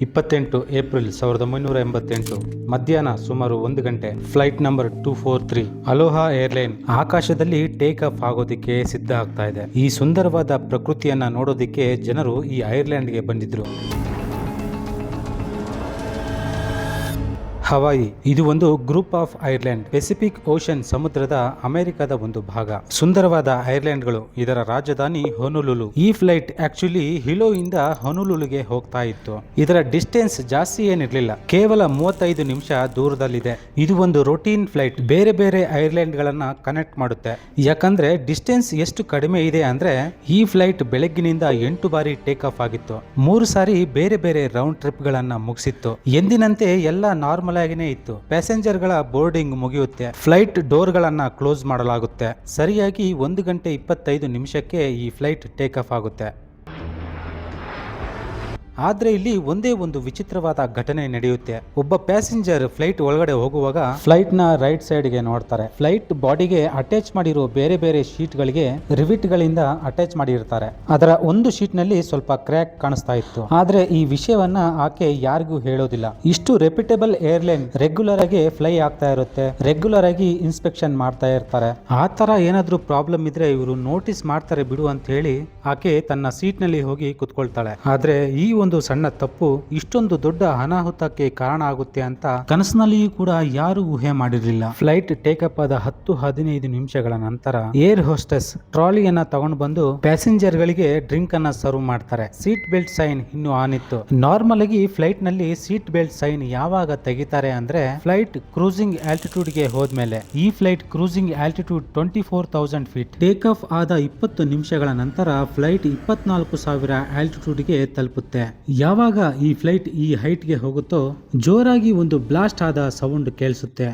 28 April 1988 ಮಧ್ಯಾಹ್ನ ಸುಮಾರು 1 ಗಂಟೆ ಫ್ಲೈಟ್ ನಂಬರ್ 243 ಅಲೋಹಾ ಏರ್ಲೈನ್ ಆಕಾಶದಲ್ಲಿ ಟೇಕ್ ಆಫ್ ಆಗೋದಿಕ್ಕೆ ಸಿದ್ಧ ಆಗ್ತಾ ಇದೆ. ಈ ಸುಂದರವಾದ ಪ್ರಕೃತಿಯನ್ನ ನೋಡೋದಿಕ್ಕೆ ಜನರು ಈ ಐರ್ಲೆಂಡ್ಗೆ ಬಂದಿದ್ರು. ಹವಾಯಿ ಇದು ಒಂದು group of Ireland, Pacific ocean ಸಮುದ್ರದ ಅಮೆರಿಕದ ಒಂದು ಭಾಗ. ಸುಂದರವಾದ ಐರ್ಲೆಂಡ್ಗಳು. ಇದರ ರಾಜಧಾನಿ ಹೊನುಲುಲು. ಈ ಫ್ಲೈಟ್ ಆಕ್ಚುಲಿ ಹಿಲೋ ಇಂದ ಹೊನುಲುಲುಗೆ ಹೋಗ್ತಾ ಇತ್ತು. ಇದರ ಡಿಸ್ಟೆನ್ಸ್ ಜಾಸ್ತಿ ಏನಿರ್ಲಿಲ್ಲ, ಕೇವಲ 35 ನಿಮಿಷ ದೂರದಲ್ಲಿದೆ. ಇದು ಒಂದು ರೊಟೀನ್ ಫ್ಲೈಟ್. ಬೇರೆ ಬೇರೆ ಐರ್ಲೆಂಡ್ ಗಳನ್ನ ಕನೆಕ್ಟ್ ಮಾಡುತ್ತೆ. ಯಾಕಂದ್ರೆ ಡಿಸ್ಟೆನ್ಸ್ ಎಷ್ಟು ಕಡಿಮೆ ಇದೆ ಅಂದ್ರೆ ಈ ಫ್ಲೈಟ್ ಬೆಳಗ್ಗಿನಿಂದ 8 ಬಾರಿ ಟೇಕ್ ಆಫ್ ಆಗಿತ್ತು. 3 ಸಾರಿ ಬೇರೆ ಬೇರೆ ರೌಂಡ್ ಟ್ರಿಪ್ ಗಳನ್ನ ಮುಗಿಸಿತ್ತು. ಎಂದಿನಂತೆ ಎಲ್ಲ ನಾರ್ಮಲ್ ಆಗಿನೇ ಇತ್ತು. ಪ್ಯಾಸೆಂಜರ್ ಗಳ ಬೋರ್ಡಿಂಗ್ ಮುಗಿಯುತ್ತೆ, ಫ್ಲೈಟ್ ಡೋರ್ ಗಳನ್ನ ಕ್ಲೋಸ್ ಮಾಡಲಾಗುತ್ತೆ. ಸರಿಯಾಗಿ 1 ಗಂಟೆ 25 ನಿಮಿಷಕ್ಕೆ ಈ ಫ್ಲೈಟ್ ಟೇಕ್ ಆಫ್ ಆಗುತ್ತೆ. ಆದ್ರೆ ಇಲ್ಲಿ ಒಂದೇ ಒಂದು ವಿಚಿತ್ರವಾದ ಘಟನೆ ನಡೆಯುತ್ತೆ. ಒಬ್ಬ ಪ್ಯಾಸೆಂಜರ್ ಫ್ಲೈಟ್ ಒಳಗಡೆ ಹೋಗುವಾಗ ಫ್ಲೈಟ್ ನ ರೈಟ್ ಸೈಡ್ ಗೆ ನೋಡ್ತಾರೆ. ಫ್ಲೈಟ್ ಬಾಡಿಗೆ ಅಟ್ಯಾಚ್ ಮಾಡಿರೋ ಬೇರೆ ಬೇರೆ ಶೀಟ್ ಗಳಿಗೆ ರಿವಿಟ್ ಗಳಿಂದ ಅಟ್ಯಾಚ್ ಮಾಡಿರ್ತಾರೆ. ಅದರ ಒಂದು ಶೀಟ್ ನಲ್ಲಿ ಸ್ವಲ್ಪ ಕ್ರ್ಯಾಕ್ ಕಾಣಿಸ್ತಾ ಇತ್ತು. ಆದ್ರೆ ಈ ವಿಷಯವನ್ನ ಆಕೆ ಯಾರಿಗೂ ಹೇಳೋದಿಲ್ಲ. ಇಷ್ಟು ರೆಪ್ಯೂಟೇಬಲ್ ಏರ್ಲೈನ್ ರೆಗ್ಯುಲರ್ ಆಗಿ ಫ್ಲೈ ಆಗ್ತಾ ಇರುತ್ತೆ, ರೆಗ್ಯುಲರ್ ಆಗಿ ಇನ್ಸ್ಪೆಕ್ಷನ್ ಮಾಡ್ತಾ ಇರ್ತಾರೆ. ಆ ತರ ಏನಾದ್ರೂ ಪ್ರಾಬ್ಲಮ್ ಇದ್ರೆ ಇವರು ನೋಟಿಸ್ ಮಾಡ್ತಾರೆ ಬಿಡು ಅಂತ ಹೇಳಿ ಆಕೆ ತನ್ನ ಸೀಟ್ ನಲ್ಲಿ ಹೋಗಿ ಕುತ್ಕೊಳ್ತಾಳೆ. ಆದ್ರೆ ಈ ಒಂದು ಸಣ್ಣ ತಪ್ಪು ಇಷ್ಟೊಂದು ದೊಡ್ಡ ಅನಾಹುತಕ್ಕೆ ಕಾರಣ ಆಗುತ್ತೆ ಅಂತ ಕನಸಿನಲ್ಲಿಯೂ ಕೂಡ ಯಾರು ಊಹೆ ಮಾಡಿರಲಿಲ್ಲ. ಫ್ಲೈಟ್ ಟೇಕಪ್ ಆದ 10-15 ನಿಮಿಷಗಳ ನಂತರ ಏರ್ ಹೋಸ್ಟೆಸ್ ಟ್ರಾಲಿಯನ್ನ ತಗೊಂಡು ಬಂದು ಪ್ಯಾಸೆಂಜರ್ ಗಳಿಗೆ ಡ್ರಿಂಕ್ ಅನ್ನ ಸರ್ವ್ ಮಾಡ್ತಾರೆ. ಸೀಟ್ ಬೆಲ್ಟ್ ಸೈನ್ ಇನ್ನು ಆನ್ ಇತ್ತು. ನಾರ್ಮಲ್ ಆಗಿ ಫ್ಲೈಟ್ ನಲ್ಲಿ ಸೀಟ್ ಬೆಲ್ಟ್ ಸೈನ್ ಯಾವಾಗ ತೆಗಿತಾರೆ ಅಂದ್ರೆ ಫ್ಲೈಟ್ ಕ್ರೂಸಿಂಗ್ ಆಲ್ಟಿಟ್ಯೂಡ್ ಗೆ ಹೋದ್ಮೇಲೆ. ಈ flight cruising altitude 24,000 feet. Take off ಆದ 20 ನಿಮಿಷಗಳ ನಂತರ ಫ್ಲೈಟ್ 24,000 ಆಲ್ಟಿಟ್ಯೂಡ್ ಗೆ ತಲುಪುತ್ತೆ. ಯಾವಾಗ ಈ ಫ್ಲೈಟ್ ಈ ಹೈಟ್ ಗೆ ಹೋಗುತ್ತೋ ಜೋರಾಗಿ ಒಂದು ಬ್ಲಾಸ್ಟ್ ಆದ ಸೌಂಡ್ ಕೇಳಿಸುತ್ತೆ.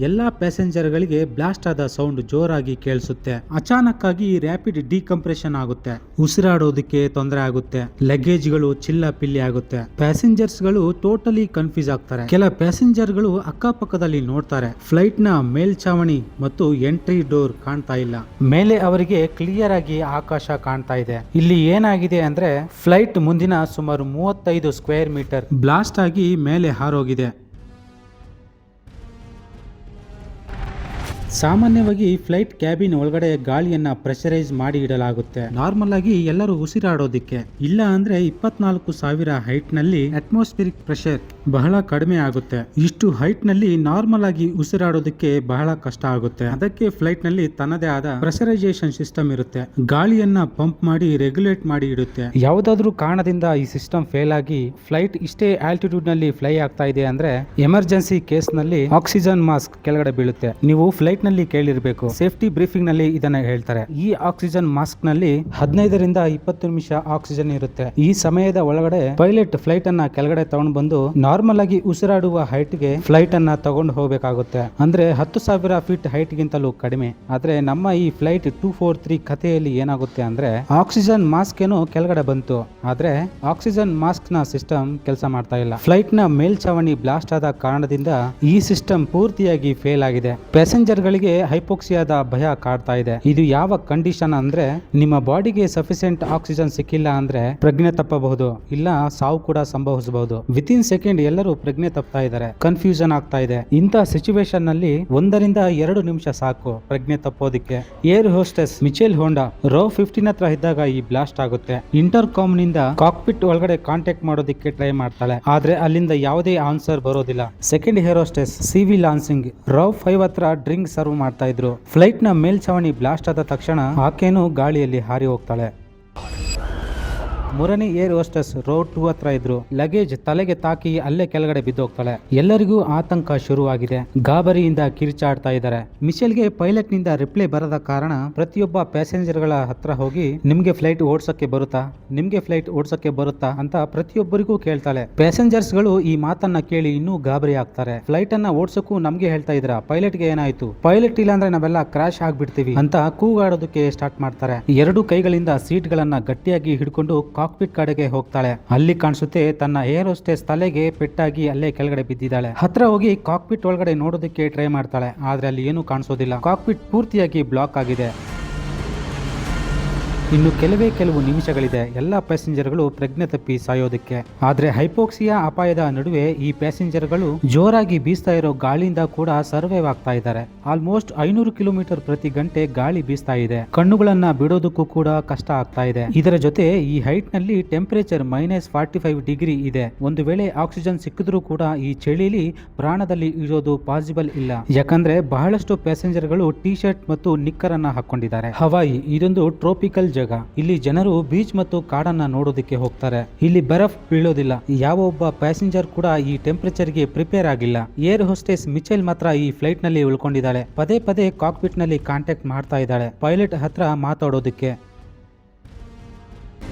ಎಲ್ಲಾ ಪ್ಯಾಸೆಂಜರ್ ಗಳಿಗೆ ಬ್ಲಾಸ್ಟ್ ಆದ ಸೌಂಡ್ ಜೋರಾಗಿ ಕೇಳಿಸುತ್ತೆ. ಅಚಾನಕ್ ಆಗಿ ರ್ಯಾಪಿಡ್ ಡಿಕಂಪ್ರೆಷನ್ ಆಗುತ್ತೆ. ಉಸಿರಾಡೋದಕ್ಕೆ ತೊಂದರೆ ಆಗುತ್ತೆ. ಲಗೇಜ್ ಗಳು ಚಿಲ್ಲ ಪಿಲ್ಲಿ ಆಗುತ್ತೆ. ಪ್ಯಾಸೆಂಜರ್ಸ್ ಗಳು ಟೋಟಲಿ ಕನ್ಫ್ಯೂಸ್ ಆಗ್ತಾರೆ. ಕೆಲ ಪ್ಯಾಸೆಂಜರ್ ಗಳು ಅಕ್ಕಪಕ್ಕದಲ್ಲಿ ನೋಡ್ತಾರೆ. ಫ್ಲೈಟ್ ನ ಮೇಲ್ಛಾವಣಿ ಮತ್ತು ಎಂಟ್ರಿ ಡೋರ್ ಕಾಣ್ತಾ ಇಲ್ಲ. ಮೇಲೆ ಅವರಿಗೆ ಕ್ಲಿಯರ್ ಆಗಿ ಆಕಾಶ ಕಾಣ್ತಾ ಇದೆ. ಇಲ್ಲಿ ಏನಾಗಿದೆ ಅಂದ್ರೆ ಫ್ಲೈಟ್ ಮುಂದಿನ ಸುಮಾರು 35 ಸ್ಕ್ವೇರ್ ಮೀಟರ್ ಬ್ಲಾಸ್ಟ್ ಆಗಿ ಮೇಲೆ ಹಾರೋಗಿದೆ. ಸಾಮಾನ್ಯವಾಗಿ ಫ್ಲೈಟ್ ಕ್ಯಾಬಿನ್ ಒಳಗಡೆ ಗಾಳಿಯನ್ನ ಪ್ರೆಷರೈಸ್ ಮಾಡಿ ಇಡಲಾಗುತ್ತೆ. ನಾರ್ಮಲ್ ಆಗಿ ಎಲ್ಲರೂ ಉಸಿರಾಡೋದಿಕ್ಕೆ. ಇಲ್ಲ ಅಂದ್ರೆ 24,000 ಹೈಟ್ ನಲ್ಲಿ ಅಟ್ಮಾಸ್ಫಿಯರಿಕ್ ಪ್ರೆಷರ್ ಬಹಳ ಕಡಿಮೆ ಆಗುತ್ತೆ. ಇಷ್ಟು ಹೈಟ್ ನಲ್ಲಿ ನಾರ್ಮಲ್ ಆಗಿ ಉಸಿರಾಡೋದಕ್ಕೆ ಬಹಳ ಕಷ್ಟ ಆಗುತ್ತೆ. ಅದಕ್ಕೆ ಫ್ಲೈಟ್ ನಲ್ಲಿ ತನ್ನದೇ ಆದ ಪ್ರೆಷರೈಸೇಷನ್ ಸಿಸ್ಟಮ್ ಇರುತ್ತೆ. ಗಾಳಿಯನ್ನ ಪಂಪ್ ಮಾಡಿ ರೆಗ್ಯುಲೇಟ್ ಮಾಡಿ ಇಡುತ್ತೆ. ಯಾವುದಾದ್ರೂ ಕಾರಣದಿಂದ ಈ ಸಿಸ್ಟಮ್ ಫೇಲ್ ಆಗಿ ಫ್ಲೈಟ್ ಇಷ್ಟೇ ಆಲ್ಟಿಟ್ಯೂಡ್ ನಲ್ಲಿ ಫ್ಲೈ ಆಗ್ತಾ ಇದೆ ಅಂದ್ರೆ ಎಮರ್ಜೆನ್ಸಿ ಕೇಸ್ ನಲ್ಲಿ ಆಕ್ಸಿಜನ್ ಮಾಸ್ಕ್ ಕೆಳಗಡೆ ಬೀಳುತ್ತೆ. ನೀವು ಫ್ಲೈಟ್ ನಲ್ಲಿ ಕೇಳಿರಬೇಕು, ಸೇಫ್ಟಿ ಬ್ರೀಫಿಂಗ್ ನಲ್ಲಿ ಇದನ್ನ ಹೇಳ್ತಾರೆ. ಈ ಆಕ್ಸಿಜನ್ ಮಾಸ್ಕ್ ನಲ್ಲಿ 15 ರಿಂದ 20 ನಿಮಿಷ ಆಕ್ಸಿಜನ್ ಇರುತ್ತೆ. ಈ ಸಮಯದ ಒಳಗಡೆ ಪೈಲಟ್ ಫ್ಲೈಟ್ ಅನ್ನ ಕೆಳಗಡೆ ತಗೊಂಡು ಬಂದು ನಾರ್ಮಲ್ ಆಗಿ ಉಸಿರಾಡುವ ಹೈಟ್ ಗೆ ಫ್ಲೈಟ್ ಅನ್ನ ತಗೊಂಡು ಹೋಗಬೇಕಾಗುತ್ತೆ. ಅಂದ್ರೆ 10,000 ಫೀಟ್ ಹೈಟ್ ಗಿಂತಲೂ ಕಡಿಮೆ. ಆದ್ರೆ ನಮ್ಮ ಈ ಫ್ಲೈಟ್ 243 ಕಥೆಯಲ್ಲಿ ಏನಾಗುತ್ತೆ ಅಂದ್ರೆ ಆಕ್ಸಿಜನ್ ಮಾಸ್ಕ್ ಏನೋ ಕೆಳಗಡೆ ಬಂತು, ಆದ್ರೆ ಆಕ್ಸಿಜನ್ ಮಾಸ್ಕ್ ನ ಸಿಸ್ಟಮ್ ಕೆಲಸ ಮಾಡ್ತಾ ಇಲ್ಲ. ಫ್ಲೈಟ್ ನ ಮೇಲ್ಛಾವಣಿ ಬ್ಲಾಸ್ಟ್ ಆದ ಕಾರಣದಿಂದ ಈ ಸಿಸ್ಟಮ್ ಪೂರ್ತಿಯಾಗಿ ಫೇಲ್ ಆಗಿದೆ. ಪ್ಯಾಸೆಂಜರ್ ಗಳಿಗೆ ಹೈಪೋಕ್ಸಿಯಾದ ಭಯ ಕಾಡ್ತಾ ಇದೆ. ಇದು ಯಾವ ಕಂಡೀಷನ್ ಅಂದ್ರೆ ನಿಮ್ಮ ಬಾಡಿಗೆ ಸಫಿಸಿಯೆಂಟ್ ಆಕ್ಸಿಜನ್ ಸಿಕ್ಕಿಲ್ಲ ಅಂದ್ರೆ ಪ್ರಜ್ಞೆ ತಪ್ಪಬಹುದು, ಇಲ್ಲ ಸಾವು ಕೂಡ ಸಂಭವಿಸಬಹುದು. ವಿತಿನ್ ಸೆಕೆಂಡ್ ಎಲ್ಲರೂ ಪ್ರಜ್ಞೆ ತಪ್ತಾ ಇದ್ದಾರೆ, ಕನ್ಫ್ಯೂಷನ್ ಆಗ್ತಾ ಇದೆ. ಇಂಥ ಸಿಚುವೇಶನ್ ನಲ್ಲಿ 1 ರಿಂದ 2 ನಿಮಿಷ ಸಾಕು ಪ್ರಜ್ಞೆ ತಪ್ಪೋದಿಕ್ಕೆ. Air hostess Michelle Honda row 15 ಹತ್ರ ಇದ್ದಾಗ ಈ ಬ್ಲಾಸ್ಟ್ ಆಗುತ್ತೆ. ಇಂಟರ್ ಕಾಮ್ ನಿಂದ ಕಾಕ್ಪಿಟ್ ಒಳಗಡೆ ಕಾಂಟ್ಯಾಕ್ಟ್ ಮಾಡೋದಿಕ್ಕೆ ಟ್ರೈ ಮಾಡ್ತಾಳೆ, ಆದ್ರೆ ಅಲ್ಲಿಂದ ಯಾವುದೇ ಆನ್ಸರ್ ಬರೋದಿಲ್ಲ. ಸೆಕೆಂಡ್ ಏರ್ ಹೋಸ್ಟೆಸ್ ಸಿವಿ ಲಾನ್ಸಿಂಗ್ ರೋ 5 ಹತ್ರ ಡ್ರಿಂಕ್ ಸರ್ವ್ ಮಾಡ್ತಾ ಇದ್ರು. ಫ್ಲೈಟ್ ನ ಮೇಲ್ಛಾವಣಿ ಬ್ಲಾಸ್ಟ್ ಆದ ತಕ್ಷಣ ಆಕೆನೂ ಗಾಳಿಯಲ್ಲಿ ಹಾರಿ ಹೋಗ್ತಾಳೆ. ಮೂರನೇ ಏರ್ ಹೋಸ್ಟೆಸ್ ರೋ 2 ಹತ್ರ ಇದ್ರು. ಲಗೇಜ್ ತಲೆಗೆ ತಾಕಿ ಅಲ್ಲೇ ಕೆಳಗಡೆ ಬಿದ್ದೋಗ್ತಾಳೆ. ಎಲ್ಲರಿಗೂ ಆತಂಕ ಶುರುವಾಗಿದೆ. ಗಾಬರಿಯಿಂದ ಕಿರಿಚಾಡ್ತಾ ಇದ್ದಾರೆ. ಮಿಶೆಲ್ಗೆ ಪೈಲಟ್ ನಿಂದ ರಿಪ್ಲೈ ಬರದ ಕಾರಣ ಪ್ರತಿಯೊಬ್ಬ ಪ್ಯಾಸೆಂಜರ್ ಗಳ ಹತ್ರ ಹೋಗಿ ನಿಮ್ಗೆ ಫ್ಲೈಟ್ ಓಡ್ಸಕ್ಕೆ ಬರುತ್ತಾ, ನಿಮ್ಗೆ ಫ್ಲೈಟ್ ಓಡ್ಸಕ್ಕೆ ಬರುತ್ತಾ ಅಂತ ಪ್ರತಿಯೊಬ್ಬರಿಗೂ ಕೇಳ್ತಾಳೆ. ಪ್ಯಾಸೆಂಜರ್ಸ್ ಗಳು ಈ ಮಾತನ್ನ ಕೇಳಿ ಇನ್ನೂ ಗಾಬರಿ ಆಗ್ತಾರೆ. ಫ್ಲೈಟ್ ಅನ್ನ ಓಡ್ಸಕ್ಕೂ ನಮ್ಗೆ ಹೇಳ್ತಾ ಇದ್ರ, ಪೈಲಟ್ ಗೆ ಏನಾಯ್ತು, ಪೈಲಟ್ ಇಲ್ಲ ಅಂದ್ರೆ ನಾವೆಲ್ಲ ಕ್ರಾಶ್ ಆಗ್ಬಿಡ್ತೀವಿ ಅಂತ ಕೂಗಾಡೋದಕ್ಕೆ ಸ್ಟಾರ್ಟ್ ಮಾಡ್ತಾರೆ. 2 ಕೈಗಳಿಂದ ಸೀಟ್ ಗಳನ್ನ ಗಟ್ಟಿಯಾಗಿ ಹಿಡ್ಕೊಂಡು ಕಾಕ್ಪಿಟ್ ಕಡೆಗೆ ಹೋಗ್ತಾಳೆ. ಅಲ್ಲಿ ಕಾಣಿಸುತ್ತೆ ತನ್ನ ಏರ್ ಹೋಸ್ಟೆಸ್ ತಲೆಗೆ ಪೆಟ್ಟಾಗಿ ಅಲ್ಲೇ ಕೆಳಗಡೆ ಬಿದ್ದಿದ್ದಾಳೆ. ಹತ್ರ ಹೋಗಿ ಕಾಕ್ಪಿಟ್ ಒಳಗಡೆ ನೋಡೋದಕ್ಕೆ ಟ್ರೈ ಮಾಡ್ತಾಳೆ, ಆದ್ರೆ ಅಲ್ಲಿ ಏನು ಕಾಣಿಸೋದಿಲ್ಲ. ಕಾಕ್ಪಿಟ್ ಪೂರ್ತಿಯಾಗಿ ಬ್ಲಾಕ್ ಆಗಿದೆ. ಇನ್ನು ಕೆಲವು ನಿಮಿಷಗಳಿದೆ ಎಲ್ಲ ಪ್ಯಾಸೆಂಜರ್ಗಳು ಪ್ರಜ್ಞೆ ತಪ್ಪಿ ಸಾಯೋದಕ್ಕೆ. ಆದ್ರೆ ಹೈಪೋಕ್ಸಿಯಾ ಅಪಾಯದ ನಡುವೆ ಈ ಪ್ಯಾಸೆಂಜರ್ಗಳು ಜೋರಾಗಿ ಬೀಸ್ತಾ ಇರೋ ಗಾಳಿಯಿಂದ ಕೂಡ ಸರ್ವೈವ್ ಆಗ್ತಾ ಇದ್ದಾರೆ. ಆಲ್ಮೋಸ್ಟ್ 500 ಕಿಲೋಮೀಟರ್ ಪ್ರತಿ ಗಂಟೆ ಗಾಳಿ ಬೀಸ್ತಾ ಇದೆ. ಕಣ್ಣುಗಳನ್ನ ಬಿಡೋದಕ್ಕೂ ಕೂಡ ಕಷ್ಟ ಆಗ್ತಾ ಇದೆ. ಇದರ ಜೊತೆ ಈ ಹೈಟ್ ನಲ್ಲಿ ಟೆಂಪರೇಚರ್ -45 ಡಿಗ್ರಿ ಇದೆ. ಒಂದು ವೇಳೆ ಆಕ್ಸಿಜನ್ ಸಿಕ್ಕಿದ್ರೂ ಕೂಡ ಈ ಚಳಿಲಿ ಪ್ರಾಣದಲ್ಲಿ ಇರೋದು ಪಾಸಿಬಲ್ ಇಲ್ಲ. ಯಾಕಂದ್ರೆ ಬಹಳಷ್ಟು ಪ್ಯಾಸೆಂಜರ್ಗಳು ಟಿ ಶರ್ಟ್ ಮತ್ತು ನಿಕ್ಕರ್ ಅನ್ನ ಹಾಕೊಂಡಿದ್ದಾರೆ. ಹವಾಯಿ ಇದೊಂದು ಟ್ರೋಪಿಕಲ್ ಜಾಗ. ಇಲ್ಲಿ ಜನರು ಬೀಚ್ ಮತ್ತು ಕಾಡನ್ನ ನೋಡೋದಕ್ಕೆ ಹೋಗ್ತಾರೆ. ಇಲ್ಲಿ ಬರಫ್ ಬೀಳೋದಿಲ್ಲ. ಯಾವ ಒಬ್ಬ ಪ್ಯಾಸೆಂಜರ್ ಕೂಡ ಈ ಟೆಂಪರೇಚರ್ ಗೆ ಪ್ರಿಪೇರ್ ಆಗಿಲ್ಲ. ಏರ್ ಹೋಸ್ಟೆಸ್ ಮಿಚೆಲ್ ಮಾತ್ರ ಈ ಫ್ಲೈಟ್ ನಲ್ಲಿ ಉಳ್ಕೊಂಡಿದ್ದಾಳೆ. ಪದೇ ಪದೇ ಕಾಕ್ಪಿಟ್ ನಲ್ಲಿ ಕಾಂಟ್ಯಾಕ್ಟ್ ಮಾಡ್ತಾ ಇದ್ದಾಳೆ ಪೈಲಟ್ ಹತ್ರ ಮಾತಾಡೋದಕ್ಕೆ.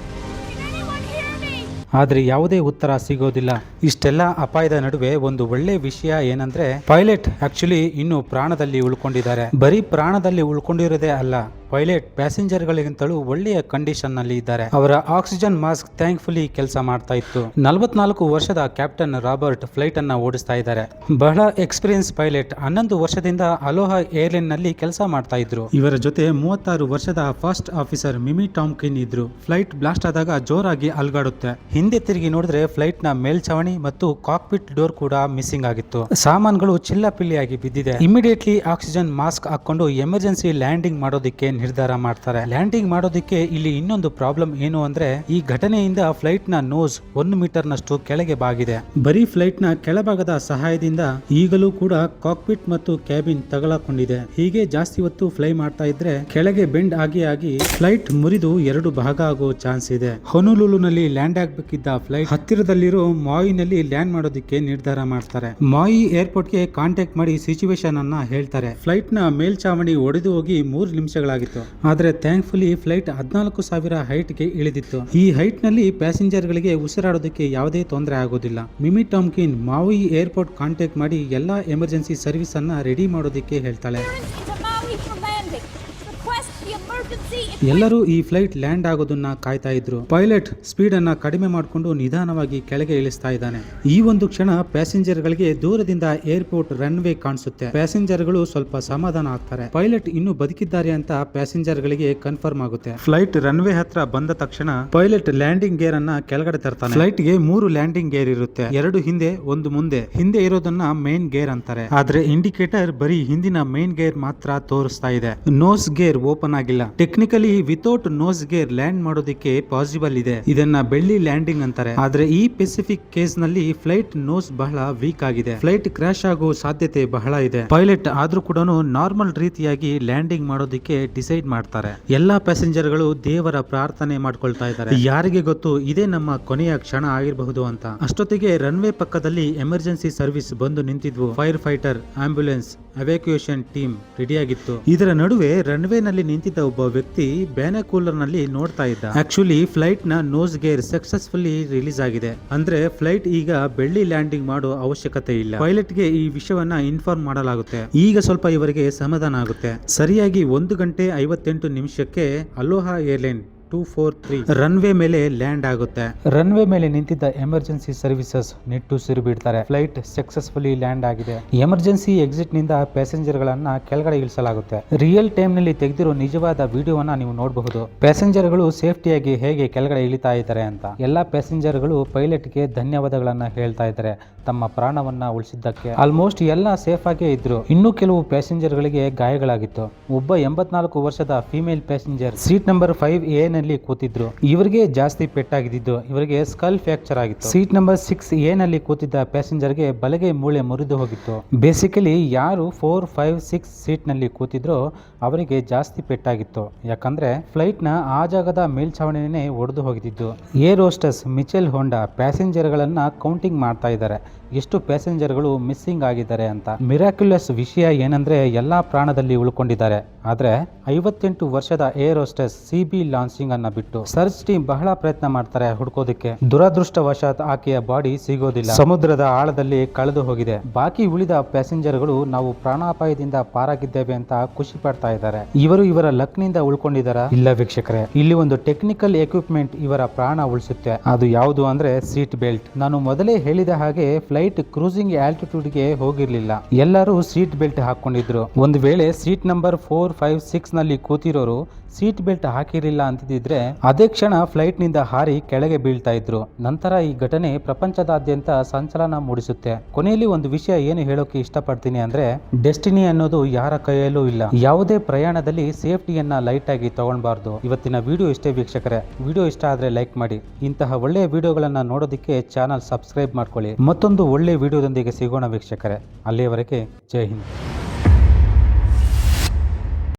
ಆದ್ರೆ ಯಾವುದೇ ಉತ್ತರ ಸಿಗೋದಿಲ್ಲ. ಇಷ್ಟೆಲ್ಲ ಅಪಾಯದ ನಡುವೆ ಒಂದು ಒಳ್ಳೆ ವಿಷಯ ಏನಂದ್ರೆ ಪೈಲಟ್ ಆಕ್ಚುಲಿ ಇನ್ನು ಪ್ರಾಣದಲ್ಲಿ ಉಳ್ಕೊಂಡಿದ್ದಾರೆ. ಬರೀ ಪ್ರಾಣದಲ್ಲಿ ಉಳ್ಕೊಂಡಿರೋದೇ ಅಲ್ಲ, ಪೈಲಟ್ ಪ್ಯಾಸೆಂಜರ್ ಗಳಿಗಿಂತಲೂ ಒಳ್ಳೆಯ ಕಂಡೀಷನ್ ನಲ್ಲಿ ಇದ್ದಾರೆ. ಅವರ ಆಕ್ಸಿಜನ್ ಮಾಸ್ಕ್ ಥ್ಯಾಂಕ್ಫುಲಿ ಕೆಲಸ ಮಾಡ್ತಾ ಇತ್ತು. 44 ವರ್ಷದ ಕ್ಯಾಪ್ಟನ್ ರಾಬರ್ಟ್ ಫ್ಲೈಟ್ ಅನ್ನ ಓಡಿಸ್ತಾ ಇದ್ದಾರೆ. ಬಹಳ ಎಕ್ಸ್ಪೀರಿಯನ್ಸ್ ಪೈಲಟ್. 11 ವರ್ಷದಿಂದ ಅಲೋಹಾ ಏರ್ಲೈನ್ ನಲ್ಲಿ ಕೆಲಸ ಮಾಡ್ತಾ ಇದ್ರು. ಇವರ ಜೊತೆ 36 ವರ್ಷದ ಫಸ್ಟ್ ಆಫೀಸರ್ ಮಿಮಿ ಟಾಮ್ಕಿನ್ ಇದ್ರು. ಫ್ಲೈಟ್ ಬ್ಲಾಸ್ಟ್ ಆದಾಗ ಜೋರಾಗಿ ಅಲ್ಗಾಡುತ್ತೆ. ಹಿಂದೆ ತಿರುಗಿ ನೋಡಿದ್ರೆ ಫ್ಲೈಟ್ ನ ಮೇಲ್ಛಾವಣಿ ಮತ್ತು ಕಾಕ್ಪಿಟ್ ಡೋರ್ ಕೂಡ ಮಿಸ್ಸಿಂಗ್ ಆಗಿತ್ತು. ಸಾಮಾನುಗಳು ಚಿಲ್ಲಪಿಲ್ಲಿಯಾಗಿ ಬಿದ್ದಿದೆ. ಇಮಿಡಿಯೇಟ್ಲಿ ಆಕ್ಸಿಜನ್ ಮಾಸ್ಕ್ ಹಾಕೊಂಡು ಎಮರ್ಜೆನ್ಸಿ ಲ್ಯಾಂಡಿಂಗ್ ಮಾಡೋದಕ್ಕೆ ನಿರ್ಧಾರ ಮಾಡ್ತಾರೆ. ಲ್ಯಾಂಡಿಂಗ್ ಮಾಡೋದಕ್ಕೆ ಇಲ್ಲಿ ಇನ್ನೊಂದು ಪ್ರಾಬ್ಲಮ್ ಏನು ಅಂದ್ರೆ ಈ ಘಟನೆಯಿಂದ ಫ್ಲೈಟ್ ನ ನೋಸ್ 1 ಮೀಟರ್ ನಷ್ಟು ಕೆಳಗೆ ಬಾಗಿದೆ. ಬರೀ ಫ್ಲೈಟ್ ನ ಕೆಳಭಾಗದ ಸಹಾಯದಿಂದ ಈಗಲೂ ಕೂಡ ಕಾಕ್ಪಿಟ್ ಮತ್ತು ಕ್ಯಾಬಿನ್ ತಗಲಾಕೊಂಡಿದೆ. ಹೀಗೆ ಜಾಸ್ತಿ ಹೊತ್ತು ಫ್ಲೈ ಮಾಡ್ತಾ ಇದ್ರೆ ಕೆಳಗೆ ಬೆಂಡ್ ಆಗಿ ಫ್ಲೈಟ್ ಮುರಿದು 2 ಭಾಗ ಆಗೋ ಚಾನ್ಸ್ ಇದೆ. ಹೊನುಲುಲುನಲ್ಲಿ ಲ್ಯಾಂಡ್ ಆಗಬೇಕಿದ್ದ ಫ್ಲೈಟ್ ಹತ್ತಿರದಲ್ಲಿರೋ ಮಾಯಿನಲ್ಲಿ ಲ್ಯಾಂಡ್ ಮಾಡೋದಕ್ಕೆ ನಿರ್ಧಾರ ಮಾಡ್ತಾರೆ. ಮಾಯಿ ಏರ್ಪೋರ್ಟ್ ಗೆ ಕಾಂಟ್ಯಾಕ್ಟ್ ಮಾಡಿ ಸಿಚುವೇಶನ್ ಅನ್ನ ಹೇಳ್ತಾರೆ. ಫ್ಲೈಟ್ ನ ಮೇಲ್ಚಾವಣಿ ಒಡೆದು ಹೋಗಿ 3 ನಿಮಿಷಗಳಾಗಿತ್ತು. ಆದ್ರೆ ಥ್ಯಾಂಕ್ಫುಲಿ ಫ್ಲೈಟ್ 14,000 ಹೈಟ್ ಗೆ ಇಳಿದಿತ್ತು. ಈ ಹೈಟ್ ನಲ್ಲಿ ಪ್ಯಾಸೆಂಜರ್ ಗಳಿಗೆ ಉಸಿರಾಡೋದಕ್ಕೆ ಯಾವುದೇ ತೊಂದರೆ ಆಗೋದಿಲ್ಲ. ಮಿಮಿ ಟಾಮ್ಕಿನ್ ಮಾವಿ ಏರ್ಪೋರ್ಟ್ ಕಾಂಟ್ಯಾಕ್ಟ್ ಮಾಡಿ ಎಲ್ಲಾ ಎಮರ್ಜೆನ್ಸಿ ಸರ್ವಿಸ್ ಅನ್ನ ರೆಡಿ ಮಾಡೋದಕ್ಕೆ ಹೇಳ್ತಾಳೆ. ಎಲ್ಲರೂ ಈ ಫ್ಲೈಟ್ ಲ್ಯಾಂಡ್ ಆಗೋದನ್ನ ಕಾಯ್ತಾ ಇದ್ರು. ಪೈಲಟ್ ಸ್ಪೀಡ್ ಅನ್ನ ಕಡಿಮೆ ಮಾಡಿಕೊಂಡು ನಿಧಾನವಾಗಿ ಕೆಳಗೆ ಇಳಿಸ್ತಾ ಇದ್ದಾನೆ. ಈ ಒಂದು ಕ್ಷಣ ಪ್ಯಾಸೆಂಜರ್ ಗಳಿಗೆ ದೂರದಿಂದ ಏರ್ಪೋರ್ಟ್ ರನ್ವೇ ಕಾಣಿಸುತ್ತೆ. ಪ್ಯಾಸೆಂಜರ್ ಗಳು ಸ್ವಲ್ಪ ಸಮಾಧಾನ ಆಗ್ತಾರೆ. ಪೈಲಟ್ ಇನ್ನು ಬದುಕಿದ್ದಾರೆ ಅಂತ ಪ್ಯಾಸೆಂಜರ್ ಗಳಿಗೆ ಕನ್ಫರ್ಮ್ ಆಗುತ್ತೆ. ಫ್ಲೈಟ್ ರನ್ವೇ ಹತ್ರ ಬಂದ ತಕ್ಷಣ ಪೈಲಟ್ ಲ್ಯಾಂಡಿಂಗ್ ಗೇರ್ ಅನ್ನ ಕೆಳಗಡೆ ತರ್ತಾನೆ. ಫ್ಲೈಟ್ ಗೆ 3 ಲ್ಯಾಂಡಿಂಗ್ ಗೇರ್ ಇರುತ್ತೆ. 2 ಹಿಂದೆ, 1 ಮುಂದೆ. ಹಿಂದೆ ಇರೋದನ್ನ ಮೇನ್ ಗೇರ್ ಅಂತಾರೆ. ಆದ್ರೆ ಇಂಡಿಕೇಟರ್ ಬರೀ ಹಿಂದಿನ ಮೇನ್ ಗೇರ್ ಮಾತ್ರ ತೋರಿಸ್ತಾ ಇದೆ. ನೋಸ್ ಗೇರ್ ಓಪನ್ ಆಗಿಲ್ಲ. Technically without nose gear land ಮಾಡೋದಕ್ಕೆ ಪಾಸಿಬಲ್ ಇದೆ. ಇದನ್ನ ಬೆಳ್ಳಿ ಲ್ಯಾಂಡಿಂಗ್ ಅಂತಾರೆ. ಆದ್ರೆ ಈ ಸ್ಪೆಸಿಫಿಕ್ ಕೇಸ್ ನಲ್ಲಿ ಫ್ಲೈಟ್ ನೋಸ್ ಬಹಳ ವೀಕ್ ಆಗಿದೆ. ಫ್ಲೈಟ್ ಕ್ರಾಶ್ ಆಗೋ ಸಾಧ್ಯತೆ ಬಹಳ ಇದೆ. ಪೈಲಟ್ ಆದ್ರೂ ಕೂಡ ನಾರ್ಮಲ್ ರೀತಿಯಾಗಿ ಲ್ಯಾಂಡಿಂಗ್ ಮಾಡೋದಕ್ಕೆ ಡಿಸೈಡ್ ಮಾಡ್ತಾರೆ. ಎಲ್ಲಾ ಪ್ಯಾಸೆಂಜರ್ ಗಳು ದೇವರ ಪ್ರಾರ್ಥನೆ ಮಾಡ್ಕೊಳ್ತಾ ಇದ್ದಾರೆ. ಯಾರಿಗೆ ಗೊತ್ತು ಇದೇ ನಮ್ಮ ಕೊನೆಯ ಕ್ಷಣ ಆಗಿರಬಹುದು ಅಂತ. ಅಷ್ಟೊತ್ತಿಗೆ ರನ್ವೇ ಪಕ್ಕದಲ್ಲಿ ಎಮರ್ಜೆನ್ಸಿ ಸರ್ವಿಸ್ ಬಂದು ನಿಂತಿದ್ವು. Fire fighter, ambulance, evacuation team ರೆಡಿಯಾಗಿತ್ತು. ಇದರ ನಡುವೆ ರನ್ವೇ ನಲ್ಲಿ ನಿಂತಿದ್ದ ಒಬ್ಬ ವ್ಯಕ್ತಿ ಬ್ಯಾನಕೂಲರ್ ನಲ್ಲಿ ನೋಡ್ತಾ ಇದ್ದ. ಆಕ್ಚುಲಿ ಫ್ಲೈಟ್ ನ ನೋಸ್ ಗೇರ್ ಸಕ್ಸಸ್ಫುಲಿ ರಿಲೀಸ್ ಆಗಿದೆ. ಅಂದ್ರೆ ಫ್ಲೈಟ್ ಈಗ ಬೆಳ್ಳಿ ಲ್ಯಾಂಡಿಂಗ್ ಮಾಡೋ ಅವಶ್ಯಕತೆ ಇಲ್ಲ. ಪೈಲಟ್ ಗೆ ಈ ವಿಷಯವನ್ನ ಇನ್ಫಾರ್ಮ್ ಮಾಡಲಾಗುತ್ತೆ. ಈಗ ಸ್ವಲ್ಪ ಇವರಿಗೆ ಸಮಾಧಾನ ಆಗುತ್ತೆ. ಸರಿಯಾಗಿ 1 ಗಂಟೆ 58 ನಿಮಿಷಕ್ಕೆ ಅಲೋಹಾ ಏರ್ಲೈನ್ 243 ರನ್ವೇ ಮೇಲೆ ಲ್ಯಾಂಡ್ ಆಗುತ್ತೆ. ರನ್ವೇ ಮೇಲೆ ನಿಂತಿದ್ದ ಎಮರ್ಜೆನ್ಸಿ ಸರ್ವಿಸಸ್ ನಿಟ್ಟುಸಿರು ಬಿಡ್ತಾರೆ. ಫ್ಲೈಟ್ ಸಕ್ಸಸ್ಫುಲಿ ಲ್ಯಾಂಡ್ ಆಗಿದೆ. ಎಮರ್ಜೆನ್ಸಿ ಎಕ್ಸಿಟ್ ನಿಂದ ಪ್ಯಾಸೆಂಜರ್ ಗಳನ್ನ ಕೆಳಗಡೆ ಇಳಿಸಲಾಗುತ್ತೆ. ರಿಯಲ್ ಟೈಮ್ ನಲ್ಲಿ ತೆಗೆದಿರೋ ನಿಜವಾದ ವಿಡಿಯೋವನ್ನ ನೀವು ನೋಡಬಹುದು. ಪ್ಯಾಸೆಂಜರ್ ಗಳು ಸೇಫ್ಟಿಯಾಗಿ ಹೇಗೆ ಕೆಳಗಡೆ ಇಳಿತಾ ಇದ್ದಾರೆ ಅಂತ. ಎಲ್ಲಾ ಪ್ಯಾಸೆಂಜರ್ ಗಳು ಪೈಲಟ್ ಗೆ ಧನ್ಯವಾದಗಳನ್ನ ಹೇಳ್ತಾ ಇದ್ದಾರೆ ತಮ್ಮ ಪ್ರಾಣವನ್ನ ಉಳಿಸಿದ್ದಕ್ಕೆ. ಆಲ್ಮೋಸ್ಟ್ ಎಲ್ಲ ಸೇಫ್ ಆಗೇ ಇದ್ರು. ಇನ್ನು ಕೆಲವು ಪ್ಯಾಸೆಂಜರ್ ಗಳಿಗೆ ಗಾಯಗಳಾಗಿತ್ತು. ಒಬ್ಬ 84 ವರ್ಷದ female passenger seat number 5A ನಲ್ಲಿ ಕೂತಿದ್ರು. ಇವರಿಗೆ ಜಾಸ್ತಿ ಪೆಟ್ಟಾಗಿದ್ದು. ಇವರಿಗೆ ಸ್ಕಲ್ ಫ್ರಾಕ್ಚರ್ ಆಗಿತ್ತು. ಸೀಟ್ ನಂಬರ್ 6A ನಲ್ಲಿ ಕೂತಿದ್ದ ಪ್ಯಾಸೆಂಜರ್ ಗೆ ಬಲಗೈ ಮೂಳೆ ಮುರಿದು ಹೋಗಿತ್ತು. ಬೇಸಿಕಲಿ ಯಾರು 4, 5, 6 ಸೀಟ್ ನಲ್ಲಿ ಕೂತಿದ್ರೋ ಅವರಿಗೆ ಜಾಸ್ತಿ ಪೆಟ್ಟಾಗಿತ್ತು. ಯಾಕಂದ್ರೆ ಫ್ಲೈಟ್ ನ ಆ ಜಾಗದ ಮೇಲ್ಛಾವಣಿನೇ ಒಡೆದು ಹೋಗಿದ್ದು. ಏರ್ ಹೋಸ್ಟೆಸ್ ಮಿಚೆಲ್ ಹೋಂಡಾ ಪ್ಯಾಸೆಂಜರ್ ಗಳನ್ನ ಕೌಂಟಿಂಗ್ ಮಾಡ್ತಾ ಇದ್ದಾರೆ. ಎಷ್ಟು ಪ್ಯಾಸೆಂಜರ್ ಗಳು ಮಿಸ್ಸಿಂಗ್ ಆಗಿದ್ದಾರೆ ಅಂತ. ಮಿರಾಕ್ಯುಲಸ್ ವಿಷಯ ಏನಂದ್ರೆ ಎಲ್ಲಾ ಪ್ರಾಣದಲ್ಲಿ ಉಳ್ಕೊಂಡಿದ್ದಾರೆ. ಆದ್ರೆ 58 ವರ್ಷದ ಏರ್ ಹೋಸ್ಟೆಸ್ ಸಿಬಿ ಲಾಂಚಿಂಗ್ ಅನ್ನ ಬಿಟ್ಟು ಸರ್ಚ್ ಟೀಮ್ ಬಹಳ ಪ್ರಯತ್ನ ಮಾಡ್ತಾರೆ ಹುಡ್ಕೋದಕ್ಕೆ. ದುರದೃಷ್ಟವಶಾತ್ ಆಕೆಯ ಬಾಡಿ ಸಿಗೋದಿಲ್ಲ. ಸಮುದ್ರದ ಆಳದಲ್ಲಿ ಕಳೆದು ಹೋಗಿದೆ. ಬಾಕಿ ಉಳಿದ ಪ್ಯಾಸೆಂಜರ್ ಗಳು ನಾವು ಪ್ರಾಣಾಪಾಯದಿಂದ ಪಾರಾಗಿದ್ದೇವೆ ಅಂತ ಖುಷಿ ಪಡ್ತಾ ಇದ್ದಾರೆ. ಇವರು ಇವರ ಲಕ್ ನಿಂದ ಉಳ್ಕೊಂಡಿದ್ದಾರಾ? ಇಲ್ಲ ವೀಕ್ಷಕರೇ, ಇಲ್ಲಿ ಒಂದು ಟೆಕ್ನಿಕಲ್ ಎಕ್ವಿಪ್ಮೆಂಟ್ ಇವರ ಪ್ರಾಣ ಉಳಿಸುತ್ತೆ. ಅದು ಯಾವುದು ಅಂದ್ರೆ ಸೀಟ್ ಬೆಲ್ಟ್. ನಾನು ಮೊದಲೇ ಹೇಳಿದ ಹಾಗೆ ಫ್ಲೈಟ್ ಕ್ರೂಸಿಂಗ್ ಆಲ್ಟಿಟ್ಯೂಡ್ಗೆ ಹೋಗಿರ್ಲಿಲ್ಲ. ಎಲ್ಲರೂ ಸೀಟ್ ಬೆಲ್ಟ್ ಹಾಕೊಂಡಿದ್ರು. ಒಂದು ವೇಳೆ ಸೀಟ್ ನಂಬರ್ 4, 5, 6 ನಲ್ಲಿ ಕೂತಿರೋರು ಸೀಟ್ ಬೆಲ್ಟ್ ಹಾಕಿರಲಿಲ್ಲ ಅಂತಿದ್ರೆ ಅದೇ ಕ್ಷಣ ಫ್ಲೈಟ್ ನಿಂದ ಹಾರಿ ಕೆಳಗೆ ಬೀಳ್ತಾ ಇದ್ರು. ನಂತರ ಈ ಘಟನೆ ಪ್ರಪಂಚದಾದ್ಯಂತ ಸಂಚಲನ ಮೂಡಿಸುತ್ತೆ. ಕೊನೆಯಲ್ಲಿ ಒಂದು ವಿಷಯ ಏನು ಹೇಳೋಕೆ ಇಷ್ಟಪಡ್ತೀನಿ ಅಂದ್ರೆ, ಡೆಸ್ಟಿನಿ ಅನ್ನೋದು ಯಾರ ಕೈಯಲ್ಲೂ ಇಲ್ಲ. ಯಾವುದೇ ಪ್ರಯಾಣದಲ್ಲಿ ಸೇಫ್ಟಿಯನ್ನ ಲೈಟ್ ಆಗಿ ತಗೊಳ್ಬಾರ್ದು. ಇವತ್ತಿನ ವಿಡಿಯೋ ಇಷ್ಟೇ ವೀಕ್ಷಕರೇ. ವಿಡಿಯೋ ಇಷ್ಟ ಆದ್ರೆ ಲೈಕ್ ಮಾಡಿ. ಇಂತಹ ಒಳ್ಳೆಯ ವಿಡಿಯೋಗಳನ್ನ ನೋಡೋದಕ್ಕೆ ಚಾನಲ್ ಸಬ್ಸ್ಕ್ರೈಬ್ ಮಾಡ್ಕೊಳ್ಳಿ. ಮತ್ತೊಂದು ಒಳ್ಳೆ ವಿಡಿಯೋದೊಂದಿಗೆ ಸಿಗೋಣ ವೀಕ್ಷಕರೇ. ಅಲ್ಲಿಯವರೆಗೆ ಜೈ ಹಿಂದ್.